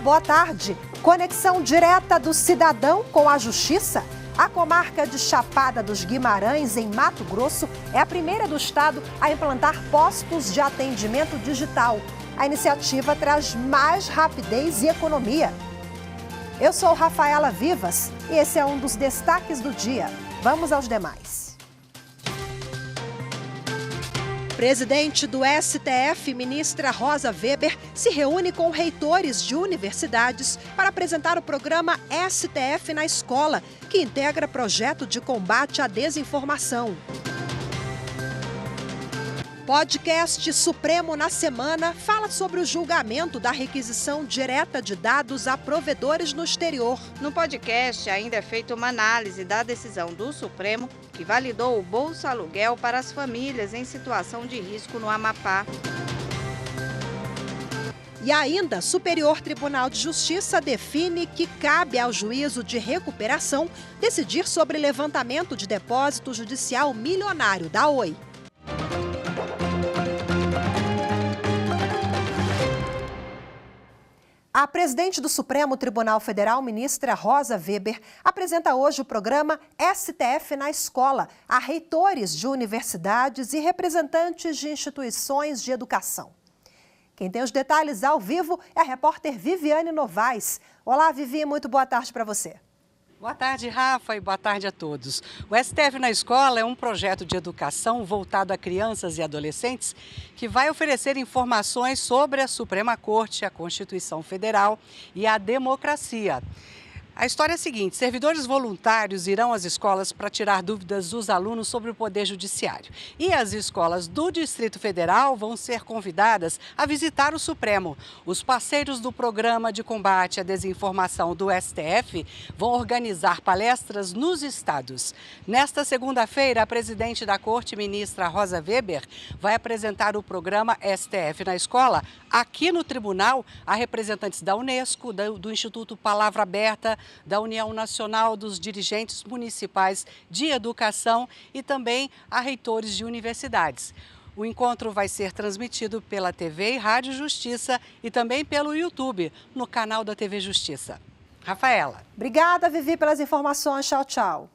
boa tarde. Conexão direta do cidadão com a justiça? A comarca de Chapada dos Guimarães, em Mato Grosso, é a primeira do estado a implantar postos de atendimento digital. A iniciativa traz mais rapidez e economia. Eu sou Rafaela Vivas e esse é um dos destaques do dia. Vamos aos demais. Presidente do STF, ministra Rosa Weber, se reúne com reitores de universidades para apresentar o programa STF na Escola, que integra projeto de combate à desinformação. Podcast Supremo na Semana fala sobre o julgamento da requisição direta de dados a provedores no exterior. No podcast ainda é feita uma análise da decisão do Supremo que validou o Bolsa Aluguel para as famílias em situação de risco no Amapá. E ainda, Superior Tribunal de Justiça define que cabe ao juízo de recuperação decidir sobre levantamento de depósito judicial milionário da Oi. A presidente do Supremo Tribunal Federal, ministra Rosa Weber, apresenta hoje o programa STF na Escola a reitores de universidades e representantes de instituições de educação. Quem tem os detalhes ao vivo é a repórter Viviane Novaes. Olá, Vivi, muito boa tarde para você. Boa tarde, Rafa, e boa tarde a todos. O STF na Escola é um projeto de educação voltado a crianças e adolescentes que vai oferecer informações sobre a Suprema Corte, a Constituição Federal e a democracia. A história é a seguinte: servidores voluntários irão às escolas para tirar dúvidas dos alunos sobre o Poder Judiciário. E as escolas do Distrito Federal vão ser convidadas a visitar o Supremo. Os parceiros do Programa de Combate à Desinformação do STF vão organizar palestras nos estados. Nesta segunda-feira, a presidente da Corte, ministra Rosa Weber, vai apresentar o programa STF na Escola aqui no tribunal a representantes da Unesco, do Instituto Palavra Aberta, da União Nacional dos Dirigentes Municipais de Educação e também a reitores de universidades. O encontro vai ser transmitido pela TV e Rádio Justiça e também pelo YouTube, no canal da TV Justiça. Rafaela. Obrigada, Vivi, pelas informações. Tchau, tchau.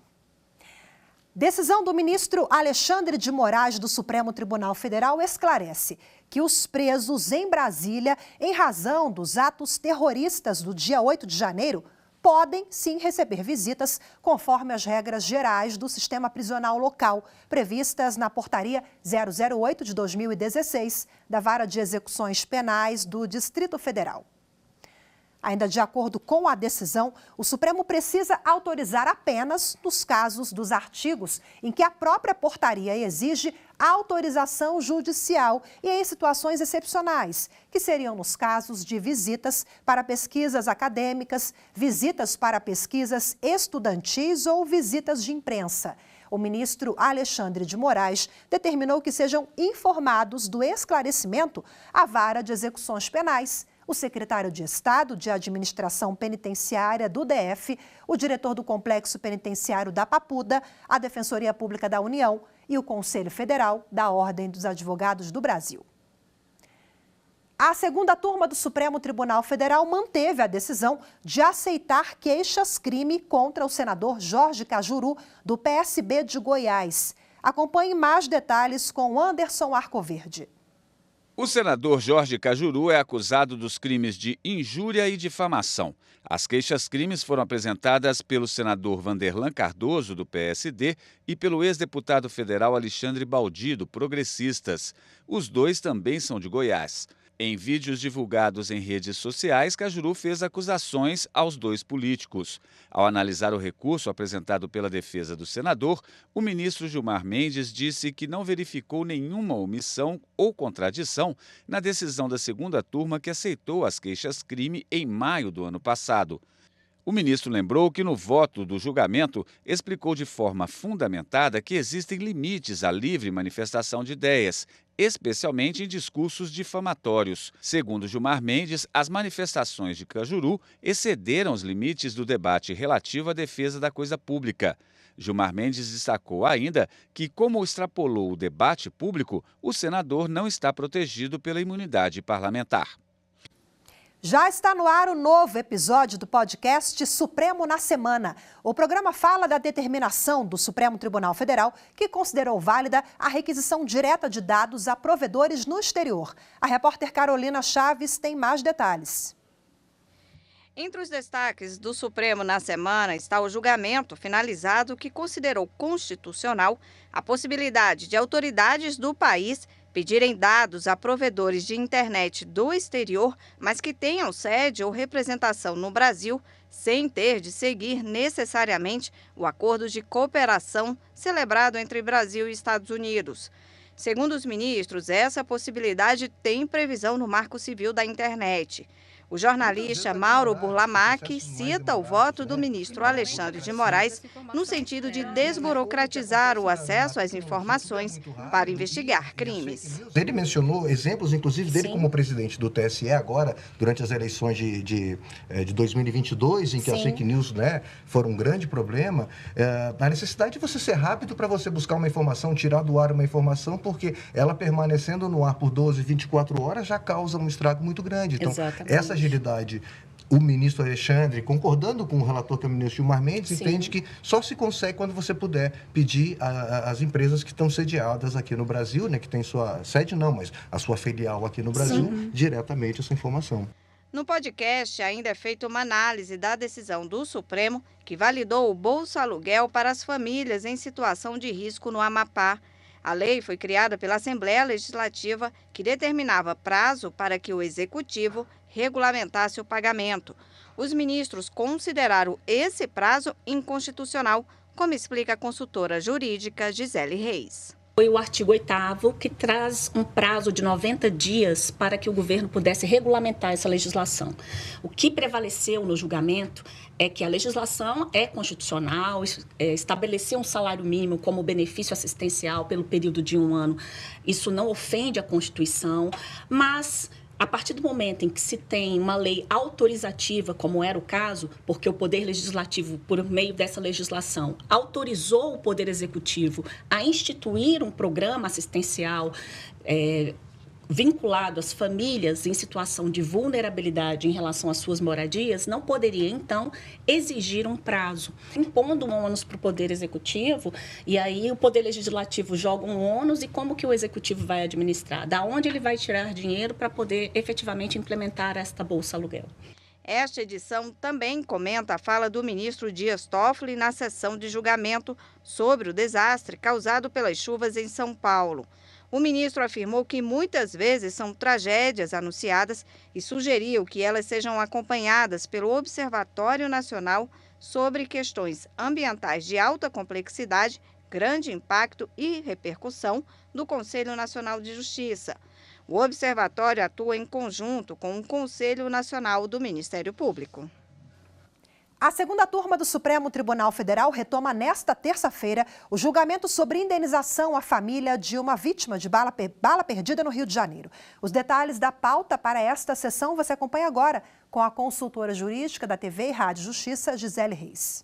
Decisão do ministro Alexandre de Moraes do Supremo Tribunal Federal esclarece que os presos em Brasília, em razão dos atos terroristas do dia 8 de janeiro, podem sim receber visitas conforme as regras gerais do sistema prisional local, previstas na Portaria 008 de 2016, da Vara de Execuções Penais do Distrito Federal. Ainda de acordo com a decisão, o Supremo precisa autorizar apenas nos casos dos artigos em que a própria portaria exige autorização judicial e em situações excepcionais, que seriam nos casos de visitas para pesquisas acadêmicas, visitas para pesquisas estudantis ou visitas de imprensa. O ministro Alexandre de Moraes determinou que sejam informados do esclarecimento a Vara de Execuções Penais, o secretário de Estado de Administração Penitenciária do DF, o diretor do Complexo Penitenciário da Papuda, a Defensoria Pública da União e o Conselho Federal da Ordem dos Advogados do Brasil. A segunda turma do Supremo Tribunal Federal manteve a decisão de aceitar queixas-crime contra o senador Jorge Cajuru, do PSB de Goiás. Acompanhe mais detalhes com Anderson Arcoverde. O senador Jorge Cajuru é acusado dos crimes de injúria e difamação. As queixas-crimes foram apresentadas pelo senador Vanderlan Cardoso, do PSD, e pelo ex-deputado federal Alexandre Baldi, do Progressistas. Os dois também são de Goiás. Em vídeos divulgados em redes sociais, Cajuru fez acusações aos dois políticos. Ao analisar o recurso apresentado pela defesa do senador, o ministro Gilmar Mendes disse que não verificou nenhuma omissão ou contradição na decisão da segunda turma que aceitou as queixas-crime em maio do ano passado. O ministro lembrou que no voto do julgamento explicou de forma fundamentada que existem limites à livre manifestação de ideias, especialmente em discursos difamatórios. Segundo Gilmar Mendes, as manifestações de Cajuru excederam os limites do debate relativo à defesa da coisa pública. Gilmar Mendes destacou ainda que, como extrapolou o debate público, o senador não está protegido pela imunidade parlamentar. Já está no ar o novo episódio do podcast Supremo na Semana. O programa fala da determinação do Supremo Tribunal Federal, que considerou válida a requisição direta de dados a provedores no exterior. A repórter Carolina Chaves tem mais detalhes. Entre os destaques do Supremo na semana está o julgamento finalizado que considerou constitucional a possibilidade de autoridades do país pedirem dados a provedores de internet do exterior, mas que tenham sede ou representação no Brasil, sem ter de seguir necessariamente o acordo de cooperação celebrado entre Brasil e Estados Unidos. Segundo os ministros, essa possibilidade tem previsão no Marco Civil da Internet. O jornalista Mauro Burlamac cita o voto do ministro Alexandre de Moraes no sentido de desburocratizar o acesso às informações para investigar crimes. Ele mencionou exemplos, inclusive, dele como presidente do TSE agora, durante as eleições de 2022, em que as fake news, foram um grande problema, a necessidade de você ser rápido para você buscar uma informação, tirar do ar uma informação, porque ela permanecendo no ar por 12, 24 horas já causa um estrago muito grande. Então, essa agilidade, o ministro Alexandre, concordando com o relator, que é o ministro Gilmar Mendes, entende que só se consegue quando você puder pedir às empresas que estão sediadas aqui no Brasil, que tem sua sede mas a sua filial aqui no Brasil, diretamente essa informação. No podcast, ainda é feita uma análise da decisão do Supremo que validou o Bolsa Aluguel para as famílias em situação de risco no Amapá. A lei foi criada pela Assembleia Legislativa, que determinava prazo para que o Executivo regulamentasse o pagamento. Os ministros consideraram esse prazo inconstitucional, como explica a consultora jurídica Gisele Reis. Foi o artigo 8º que traz um prazo de 90 dias para que o governo pudesse regulamentar essa legislação. O que prevaleceu no julgamento é que a legislação é constitucional, estabelecer um salário mínimo como benefício assistencial pelo período de 1 ano. Isso não ofende a Constituição, mas a partir do momento em que se tem uma lei autorizativa, como era o caso, porque o Poder Legislativo, por meio dessa legislação, autorizou o Poder Executivo a instituir um programa assistencial vinculado às famílias em situação de vulnerabilidade em relação às suas moradias, não poderia, então, exigir um prazo, impondo um ônus para o Poder Executivo, e aí o Poder Legislativo joga um ônus, e como que o Executivo vai administrar? Da onde ele vai tirar dinheiro para poder efetivamente implementar esta Bolsa Aluguel? Esta edição também comenta a fala do ministro Dias Toffoli na sessão de julgamento sobre o desastre causado pelas chuvas em São Paulo. O ministro afirmou que muitas vezes são tragédias anunciadas e sugeriu que elas sejam acompanhadas pelo Observatório Nacional sobre Questões Ambientais de Alta Complexidade, Grande Impacto e Repercussão do Conselho Nacional de Justiça. O observatório atua em conjunto com o Conselho Nacional do Ministério Público. A segunda turma do Supremo Tribunal Federal retoma nesta terça-feira o julgamento sobre indenização à família de uma vítima de bala perdida no Rio de Janeiro. Os detalhes da pauta para esta sessão você acompanha agora com a consultora jurídica da TV e Rádio Justiça, Gisele Reis.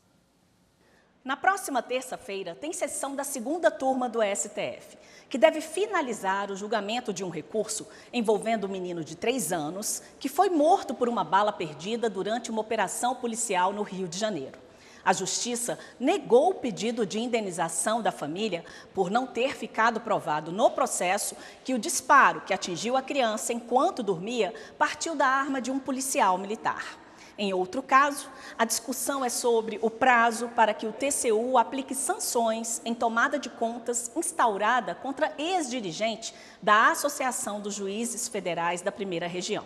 Na próxima terça-feira tem sessão da segunda turma do STF, que deve finalizar o julgamento de um recurso envolvendo um menino de 3 anos que foi morto por uma bala perdida durante uma operação policial no Rio de Janeiro. A Justiça negou o pedido de indenização da família por não ter ficado provado no processo que o disparo que atingiu a criança enquanto dormia partiu da arma de um policial militar. Em outro caso, a discussão é sobre o prazo para que o TCU aplique sanções em tomada de contas instaurada contra ex-dirigente da Associação dos Juízes Federais da Primeira Região.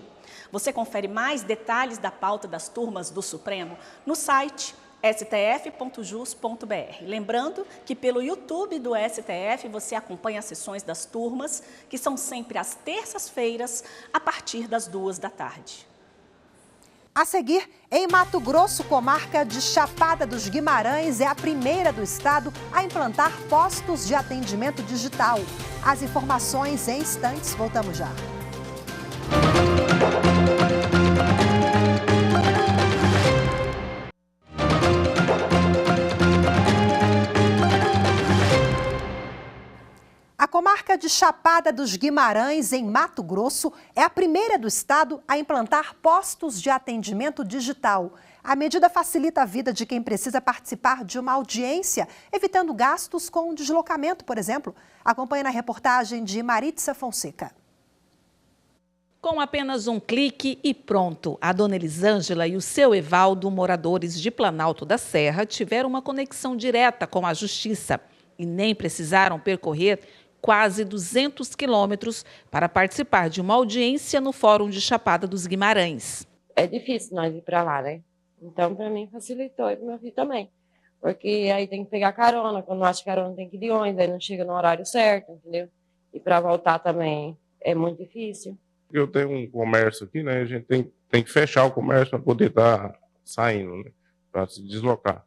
Você confere mais detalhes da pauta das turmas do Supremo no site stf.jus.br. Lembrando que pelo YouTube do STF você acompanha as sessões das turmas, que são sempre às terças-feiras, a partir das 14h. A seguir, em Mato Grosso, comarca de Chapada dos Guimarães é a primeira do estado a implantar postos de atendimento digital. As informações em instantes, voltamos já. A comarca de Chapada dos Guimarães, em Mato Grosso, é a primeira do estado a implantar postos de atendimento digital. A medida facilita a vida de quem precisa participar de uma audiência, evitando gastos com deslocamento, por exemplo. Acompanhe na reportagem de Maritza Fonseca. Com apenas um clique e pronto, a dona Elisângela e o seu Evaldo, moradores de Planalto da Serra, tiveram uma conexão direta com a Justiça e nem precisaram percorrer quase 200 quilômetros para participar de uma audiência no Fórum de Chapada dos Guimarães. É difícil nós ir para lá, né? Então, para mim, facilitou e para meu filho também. Porque aí tem que pegar carona, quando não acha carona tem que ir de ônibus, aí não chega no horário certo, entendeu? E para voltar também é muito difícil. Eu tenho um comércio aqui, né? A gente tem que fechar o comércio para poder estar saindo, né? Para se deslocar.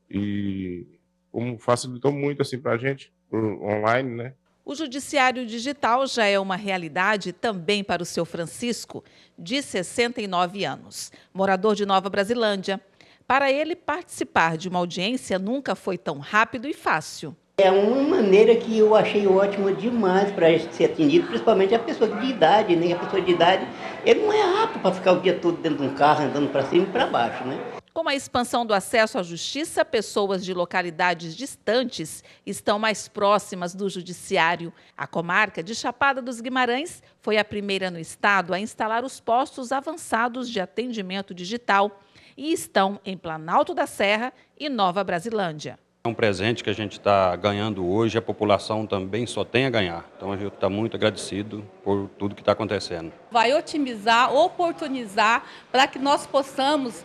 E como facilitou muito assim para a gente, online, né? O judiciário digital já é uma realidade também para o seu Francisco, de 69 anos, morador de Nova Brasilândia. Para ele, participar de uma audiência nunca foi tão rápido e fácil. É uma maneira que eu achei ótima demais para ser atendido, principalmente a pessoa de idade, né? A pessoa de idade, ele não é apto para ficar o dia todo dentro de um carro, andando para cima e para baixo, né? Com a expansão do acesso à justiça, pessoas de localidades distantes estão mais próximas do judiciário. A comarca de Chapada dos Guimarães foi a primeira no estado a instalar os postos avançados de atendimento digital e estão em Planalto da Serra e Nova Brasilândia. É um presente que a gente está ganhando hoje, a população também só tem a ganhar. Então a gente está muito agradecido por tudo que está acontecendo. Vai otimizar, oportunizar para que nós possamos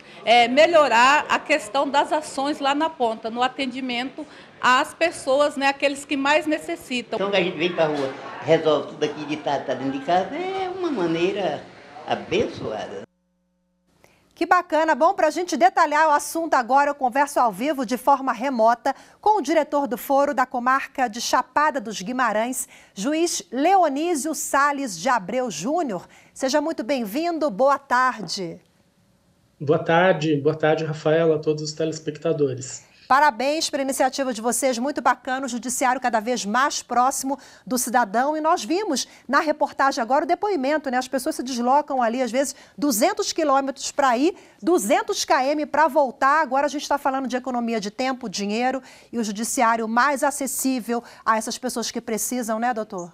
melhorar a questão das ações lá na ponta, no atendimento às pessoas, né, aqueles que mais necessitam. Então a gente vem para a rua, resolve tudo aqui de estar dentro de casa, é uma maneira abençoada. Que bacana, bom, para a gente detalhar o assunto agora, eu converso ao vivo de forma remota com o diretor do Foro da comarca de Chapada dos Guimarães, juiz Leonísio Salles de Abreu Júnior. Seja muito bem-vindo, boa tarde. Boa tarde, Rafaela, a todos os telespectadores. Parabéns pela iniciativa de vocês, muito bacana, o judiciário cada vez mais próximo do cidadão. E nós vimos na reportagem agora o depoimento, né? As pessoas se deslocam ali, às vezes, 200 quilômetros para ir, 200 km para voltar. Agora a gente está falando de economia de tempo, dinheiro e o judiciário mais acessível a essas pessoas que precisam, né, doutor?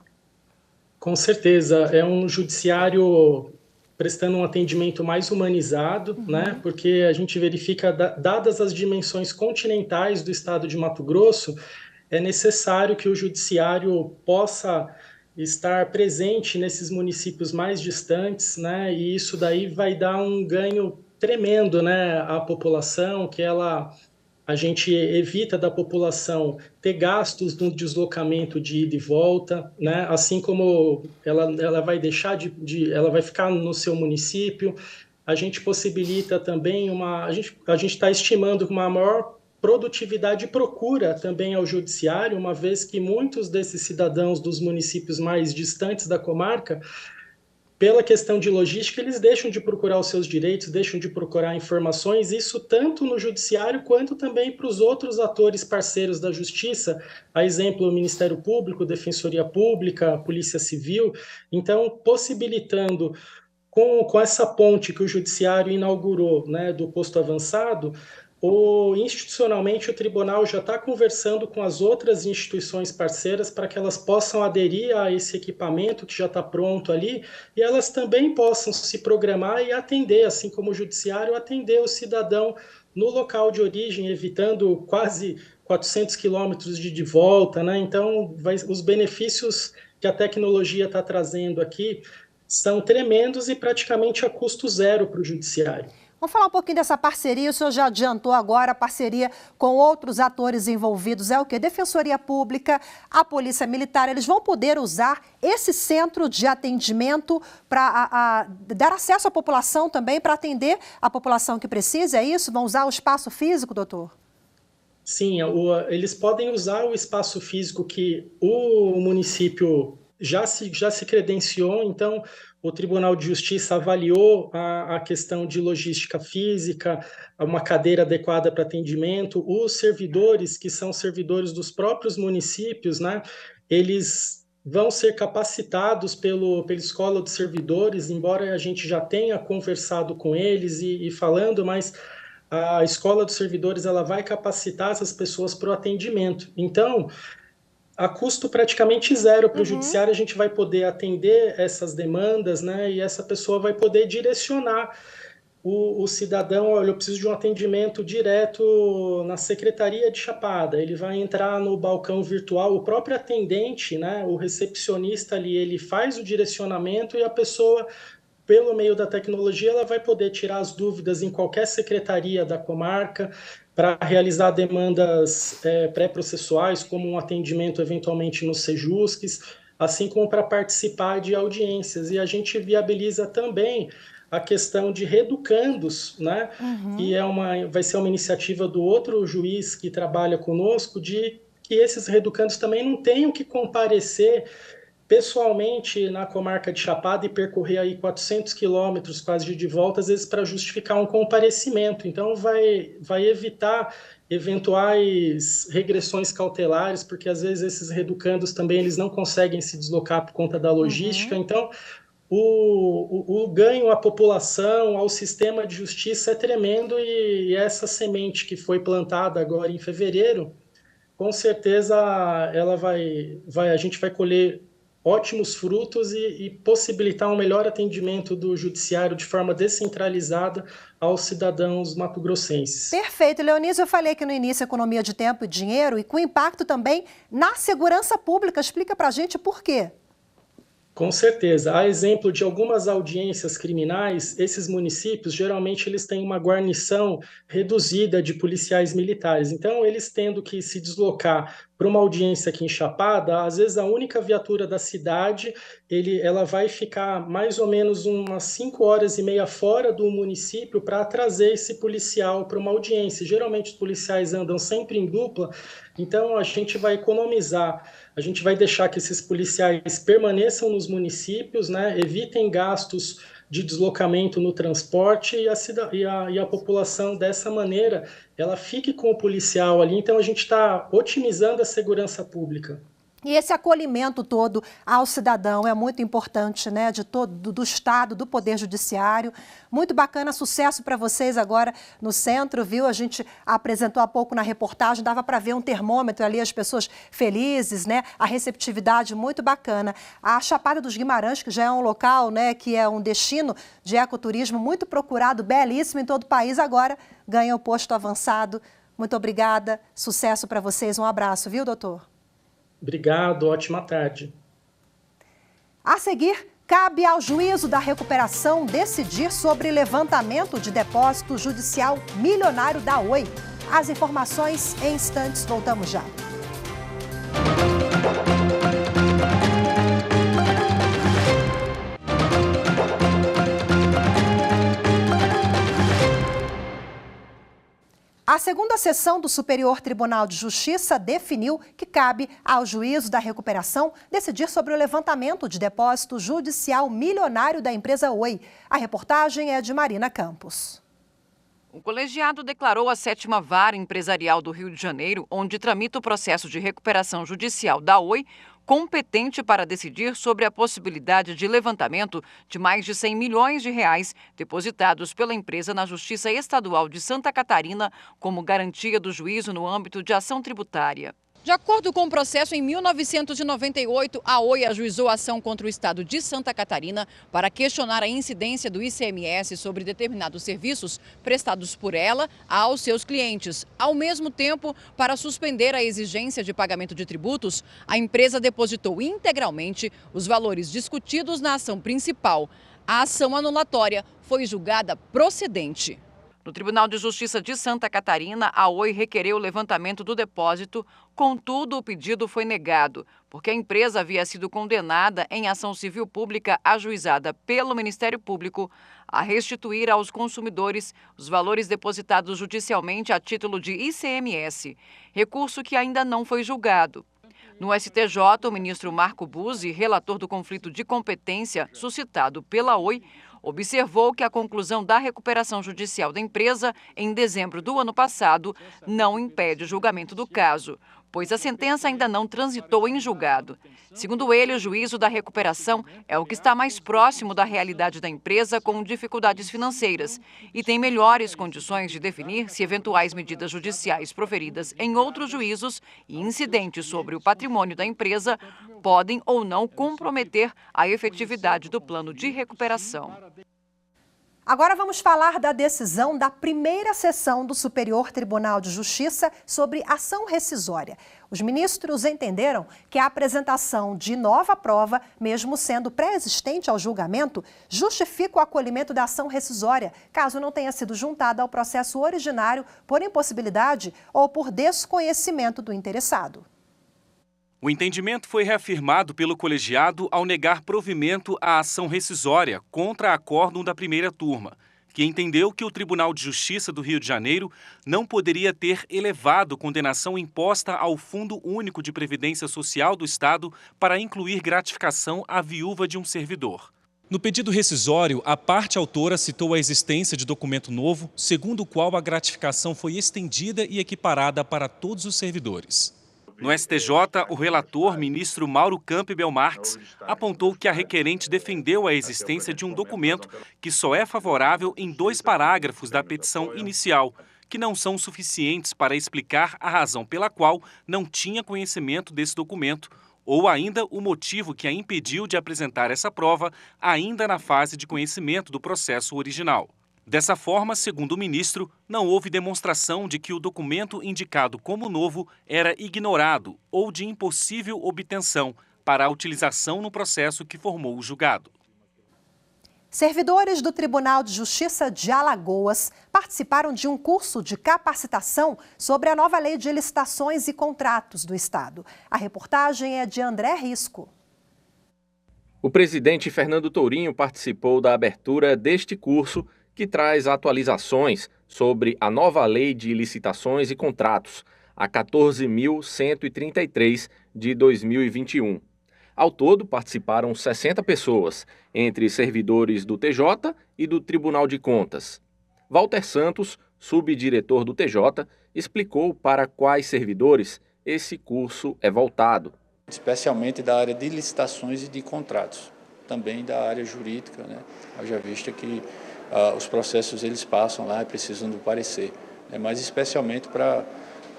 Com certeza, é um judiciário prestando um atendimento mais humanizado, né? Porque a gente verifica, dadas as dimensões continentais do estado de Mato Grosso, é necessário que o judiciário possa estar presente nesses municípios mais distantes, né? E isso daí vai dar um ganho tremendo, né, à população, que a gente evita da população ter gastos no deslocamento de ida e volta, né? Assim como ela vai deixar ela vai ficar no seu município. A gente possibilita também a gente está estimando uma maior produtividade e procura também ao judiciário, uma vez que muitos desses cidadãos dos municípios mais distantes da comarca, pela questão de logística, eles deixam de procurar os seus direitos, deixam de procurar informações, isso tanto no judiciário quanto também para os outros atores parceiros da justiça, a exemplo, o Ministério Público, Defensoria Pública, Polícia Civil. Então, possibilitando, com essa ponte que o judiciário inaugurou, né, do posto avançado, institucionalmente o tribunal já está conversando com as outras instituições parceiras para que elas possam aderir a esse equipamento que já está pronto ali e elas também possam se programar e atender, assim como o judiciário, atender o cidadão no local de origem, evitando quase 400 quilômetros de volta, né? Então, os benefícios que a tecnologia está trazendo aqui são tremendos e praticamente a custo zero para o judiciário. Vamos falar um pouquinho dessa parceria, o senhor já adiantou agora, a parceria com outros atores envolvidos é o quê? Defensoria Pública, a Polícia Militar, eles vão poder usar esse centro de atendimento para dar acesso à população também, para atender a população que precisa, é isso? Vão usar o espaço físico, doutor? Sim, eles podem usar o espaço físico que o município já se credenciou, então o Tribunal de Justiça avaliou a questão de logística física, uma cadeira adequada para atendimento, os servidores, que são servidores dos próprios municípios, né, eles vão ser capacitados pela Escola dos Servidores, embora a gente já tenha conversado com eles e falando, mas a Escola dos Servidores ela vai capacitar essas pessoas para o atendimento. Então, a custo praticamente zero para o judiciário, a gente vai poder atender essas demandas, né? E essa pessoa vai poder direcionar o cidadão, olha, eu preciso de um atendimento direto na Secretaria de Chapada. Ele vai entrar no balcão virtual, o próprio atendente, né? O recepcionista ali, ele faz o direcionamento e a pessoa, pelo meio da tecnologia, ela vai poder tirar as dúvidas em qualquer secretaria da comarca, para realizar demandas pré-processuais, como um atendimento eventualmente nos Sejusques, assim como para participar de audiências. E a gente viabiliza também a questão de reeducandos, né? Que vai ser uma iniciativa do outro juiz que trabalha conosco, de que esses reeducandos também não tenham que comparecer pessoalmente na comarca de Chapada e percorrer aí 400 quilômetros quase de volta, às vezes para justificar um comparecimento. Então vai evitar eventuais regressões cautelares, porque às vezes esses reeducandos também eles não conseguem se deslocar por conta da logística. Então o ganho à população, ao sistema de justiça é tremendo, e essa semente que foi plantada agora em fevereiro, com certeza a gente vai colher ótimos frutos e possibilitar um melhor atendimento do judiciário de forma descentralizada aos cidadãos mato-grossenses. Perfeito, Leonísio, eu falei que no início economia de tempo e dinheiro e com impacto também na segurança pública. Explica pra gente por quê. Com certeza. A exemplo de algumas audiências criminais, esses municípios, geralmente, eles têm uma guarnição reduzida de policiais militares. Então, eles tendo que se deslocar para uma audiência aqui em Chapada, às vezes a única viatura da cidade, ela vai ficar mais ou menos umas 5 horas e meia fora do município para trazer esse policial para uma audiência. Geralmente, os policiais andam sempre em dupla, então a gente vai economizar. A gente vai deixar que esses policiais permaneçam nos municípios, né, evitem gastos de deslocamento no transporte e a população, dessa maneira, ela fique com o policial ali. Então, a gente está otimizando a segurança pública. E esse acolhimento todo ao cidadão é muito importante, né? Do Estado, do Poder Judiciário. Muito bacana, sucesso para vocês agora no centro, viu? A gente apresentou há pouco na reportagem, dava para ver um termômetro ali, as pessoas felizes, né? A receptividade muito bacana. A Chapada dos Guimarães, que já é um local, né? Que é um destino de ecoturismo muito procurado, belíssimo em todo o país, agora ganha o posto avançado. Muito obrigada, sucesso para vocês, um abraço, viu, doutor? Obrigado, ótima tarde. A seguir, cabe ao juízo da recuperação decidir sobre levantamento de depósito judicial milionário da Oi. As informações em instantes, voltamos já. A segunda sessão do Superior Tribunal de Justiça definiu que cabe ao juízo da recuperação decidir sobre o levantamento de depósito judicial milionário da empresa Oi. A reportagem é de Marina Campos. O colegiado declarou a 7ª Vara Empresarial do Rio de Janeiro, onde tramita o processo de recuperação judicial da Oi, competente para decidir sobre a possibilidade de levantamento de mais de 100 milhões de reais depositados pela empresa na Justiça Estadual de Santa Catarina como garantia do juízo no âmbito de ação tributária. De acordo com o processo, em 1998, a Oi ajuizou a ação contra o Estado de Santa Catarina para questionar a incidência do ICMS sobre determinados serviços prestados por ela aos seus clientes. Ao mesmo tempo, para suspender a exigência de pagamento de tributos, a empresa depositou integralmente os valores discutidos na ação principal. A ação anulatória foi julgada procedente. No Tribunal de Justiça de Santa Catarina, a Oi requereu o levantamento do depósito, contudo, o pedido foi negado, porque a empresa havia sido condenada em ação civil pública ajuizada pelo Ministério Público a restituir aos consumidores os valores depositados judicialmente a título de ICMS, recurso que ainda não foi julgado. No STJ, o ministro Marco Buzzi, relator do conflito de competência suscitado pela Oi, observou que a conclusão da recuperação judicial da empresa em dezembro do ano passado não impede o julgamento do caso. pois a sentença ainda não transitou em julgado. Segundo ele, o juízo da recuperação é o que está mais próximo da realidade da empresa com dificuldades financeiras e tem melhores condições de definir se eventuais medidas judiciais proferidas em outros juízos e incidentes sobre o patrimônio da empresa podem ou não comprometer a efetividade do plano de recuperação. Agora vamos falar da decisão da primeira sessão do Superior Tribunal de Justiça sobre ação rescisória. Os ministros entenderam que a apresentação de nova prova, mesmo sendo pré-existente ao julgamento, justifica o acolhimento da ação rescisória, caso não tenha sido juntada ao processo originário por impossibilidade ou por desconhecimento do interessado. O entendimento foi reafirmado pelo colegiado ao negar provimento à ação rescisória contra acórdão da primeira turma, que entendeu que o Tribunal de Justiça do Rio de Janeiro não poderia ter elevado condenação imposta ao Fundo Único de Previdência Social do Estado para incluir gratificação à viúva de um servidor. No pedido rescisório, a parte autora citou a existência de documento novo, segundo o qual a gratificação foi estendida e equiparada para todos os servidores. No STJ, o relator, ministro Mauro Campbell Marques, apontou que a requerente defendeu a existência de um documento que só é favorável em 2 parágrafos da petição inicial, que não são suficientes para explicar a razão pela qual não tinha conhecimento desse documento, ou ainda o motivo que a impediu de apresentar essa prova ainda na fase de conhecimento do processo original. Dessa forma, segundo o ministro, não houve demonstração de que o documento indicado como novo era ignorado ou de impossível obtenção para a utilização no processo que formou o julgado. Servidores do Tribunal de Justiça de Alagoas participaram de um curso de capacitação sobre a nova lei de licitações e contratos do Estado. A reportagem é de André Risco. O presidente Fernando Tourinho participou da abertura deste curso, que traz atualizações sobre a nova Lei de Licitações e Contratos, a 14.133 de 2021. Ao todo, participaram 60 pessoas, entre servidores do TJ e do Tribunal de Contas. Walter Santos, subdiretor do TJ, explicou para quais servidores esse curso é voltado. Especialmente da área de licitações e de contratos, também da área jurídica, né? Haja vista que os processos eles passam lá e precisam do parecer, mas especialmente para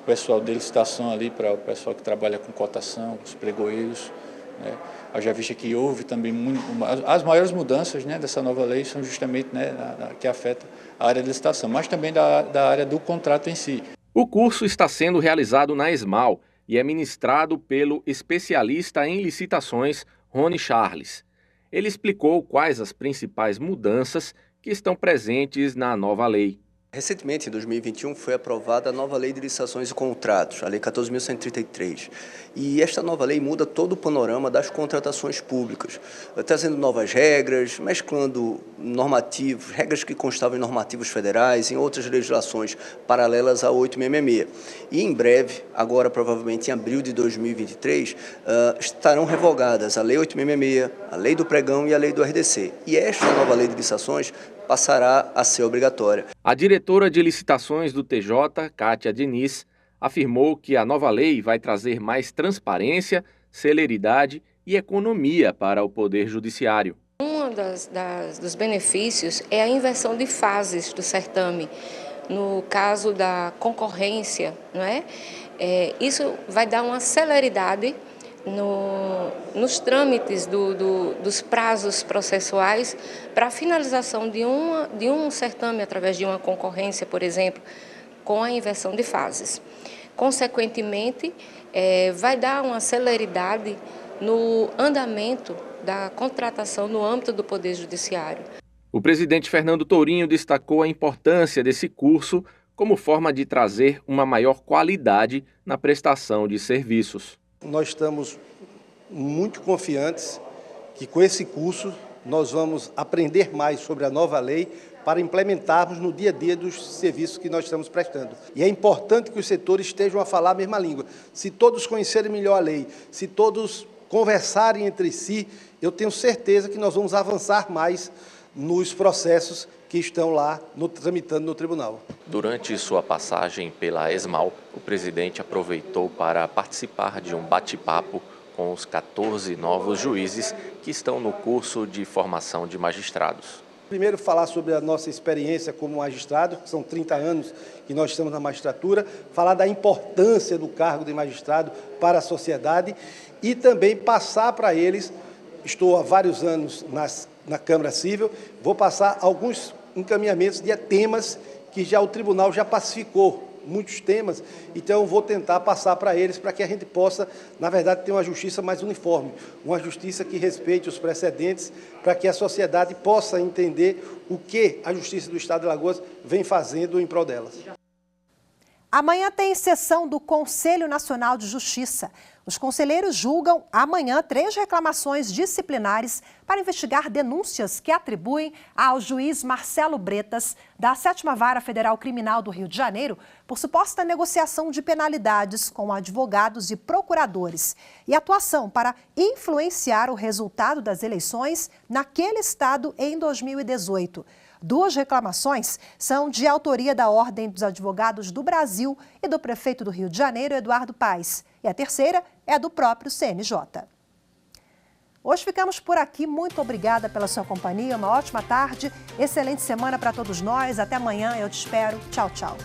o pessoal de licitação ali, para o pessoal que trabalha com cotação, os pregoeiros, né? Já visto que houve também as maiores mudanças, né, dessa nova lei são justamente, né, que afeta a área de licitação, mas também da área do contrato em si. O curso está sendo realizado na ESMAL e é ministrado pelo especialista em licitações Rony Charles. Ele explicou quais as principais mudanças que estão presentes na nova lei. Recentemente, em 2021, foi aprovada a nova Lei de Licitações e Contratos, a Lei 14.133. E esta nova lei muda todo o panorama das contratações públicas, trazendo novas regras, mesclando normativos, regras que constavam em normativos federais, em outras legislações paralelas à 866. E em breve, agora provavelmente em abril de 2023, estarão revogadas a Lei 866, a Lei do Pregão e a Lei do RDC. E esta nova Lei de Licitações passará a ser obrigatória. A diretora de licitações do TJ, Kátia Diniz, afirmou que a nova lei vai trazer mais transparência, celeridade e economia para o Poder Judiciário. Um dos benefícios é a inversão de fases do certame. No caso da concorrência, não é? Isso vai dar uma celeridade nos trâmites dos prazos processuais para a finalização de um certame através de uma concorrência, por exemplo, com a inversão de fases. Consequentemente, vai dar uma celeridade no andamento da contratação no âmbito do Poder Judiciário. O presidente Fernando Tourinho destacou a importância desse curso como forma de trazer uma maior qualidade na prestação de serviços. Nós estamos muito confiantes que com esse curso nós vamos aprender mais sobre a nova lei para implementarmos no dia a dia dos serviços que nós estamos prestando. E é importante que os setores estejam a falar a mesma língua. Se todos conhecerem melhor a lei, se todos conversarem entre si, eu tenho certeza que nós vamos avançar mais nos processos que estão lá tramitando no tribunal. Durante sua passagem pela ESMAL, o presidente aproveitou para participar de um bate-papo com os 14 novos juízes que estão no curso de formação de magistrados. Primeiro, falar sobre a nossa experiência como magistrado, são 30 anos que nós estamos na magistratura, falar da importância do cargo de magistrado para a sociedade e também passar para eles, estou há vários anos na Câmara Civil, vou passar alguns encaminhamentos de temas que já o tribunal já pacificou, muitos temas, então vou tentar passar para eles para que a gente possa, na verdade, ter uma justiça mais uniforme, uma justiça que respeite os precedentes, para que a sociedade possa entender o que a Justiça do Estado de Alagoas vem fazendo em prol delas. Amanhã tem sessão do Conselho Nacional de Justiça. Os conselheiros julgam amanhã 3 reclamações disciplinares para investigar denúncias que atribuem ao juiz Marcelo Bretas, da 7ª Vara Federal Criminal do Rio de Janeiro, por suposta negociação de penalidades com advogados e procuradores e atuação para influenciar o resultado das eleições naquele estado em 2018. 2 reclamações são de autoria da Ordem dos Advogados do Brasil e do prefeito do Rio de Janeiro, Eduardo Paes. E a terceira é do próprio CNJ. Hoje ficamos por aqui. Muito obrigada pela sua companhia. Uma ótima tarde, excelente semana para todos nós. Até amanhã, eu te espero. Tchau, tchau.